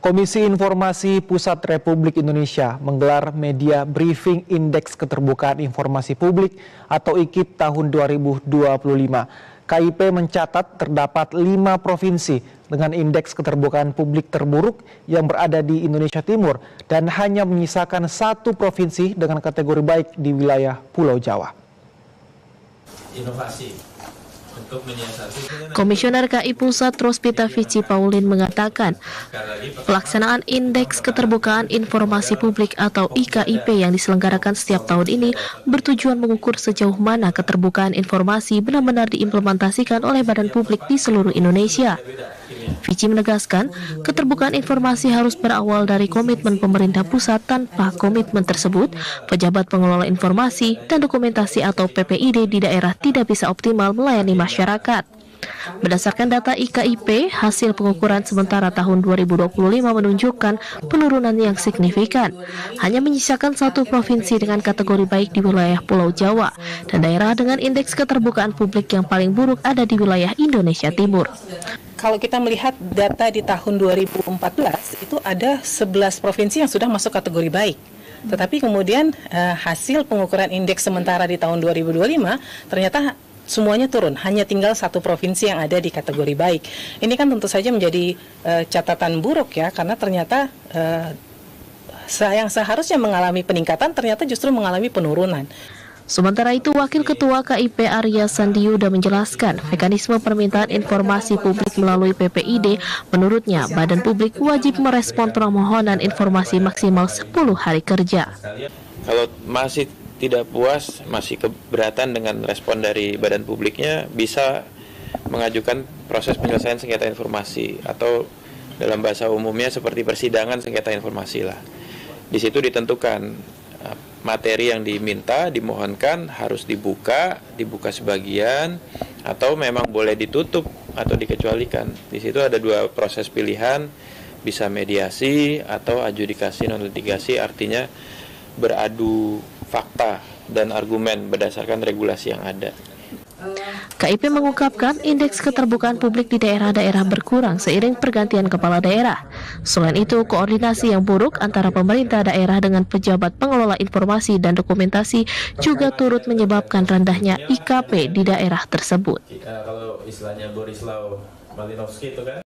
Komisi Informasi Pusat Republik Indonesia menggelar media briefing Indeks Keterbukaan Informasi Publik atau IKIP tahun 2025. KIP mencatat terdapat 5 provinsi dengan indeks keterbukaan publik terburuk yang berada di Indonesia Timur dan hanya menyisakan 1 provinsi dengan kategori baik di wilayah Pulau Jawa. Inovasi. Komisioner KI Pusat Rospita Vici Paulin mengatakan pelaksanaan Indeks Keterbukaan Informasi Publik atau IKIP yang diselenggarakan setiap tahun ini bertujuan mengukur sejauh mana keterbukaan informasi benar-benar diimplementasikan oleh badan publik di seluruh Indonesia. Vici menegaskan, keterbukaan informasi harus berawal dari komitmen pemerintah pusat. Tanpa komitmen tersebut, pejabat pengelola informasi dan dokumentasi atau PPID di daerah tidak bisa optimal melayani masyarakat. Berdasarkan data IKIP, hasil pengukuran sementara tahun 2025 menunjukkan penurunan yang signifikan. Hanya menyisakan 1 provinsi dengan kategori baik di wilayah Pulau Jawa, dan daerah dengan indeks keterbukaan publik yang paling buruk ada di wilayah Indonesia Timur. Kalau kita melihat data di tahun 2014, itu ada 11 provinsi yang sudah masuk kategori baik. Tetapi kemudian hasil pengukuran indeks sementara di tahun 2025 ternyata semuanya turun, hanya tinggal 1 provinsi yang ada di kategori baik. Ini kan tentu saja menjadi catatan buruk ya, karena ternyata yang seharusnya mengalami peningkatan ternyata justru mengalami penurunan. Sementara itu, Wakil Ketua KIP Arya Sandiuda menjelaskan mekanisme permintaan informasi publik melalui PPID. Menurutnya, badan publik wajib merespon permohonan informasi maksimal 10 hari kerja. Kalau masih tidak puas, masih keberatan dengan respon dari badan publiknya, bisa mengajukan proses penyelesaian sengketa informasi atau dalam bahasa umumnya seperti persidangan sengketa informasi lah. Di situ ditentukan materi yang diminta, dimohonkan harus dibuka sebagian atau memang boleh ditutup atau dikecualikan. Di situ ada 2 proses pilihan, bisa mediasi atau adjudikasi non litigasi, artinya beradu fakta dan argumen berdasarkan regulasi yang ada. KIP mengungkapkan indeks keterbukaan publik di daerah-daerah berkurang seiring pergantian kepala daerah. Selain itu, koordinasi yang buruk antara pemerintah daerah dengan pejabat pengelola informasi dan dokumentasi juga turut menyebabkan rendahnya IKP di daerah tersebut. Kalau istilahnya Borislaw Malinowski itu kan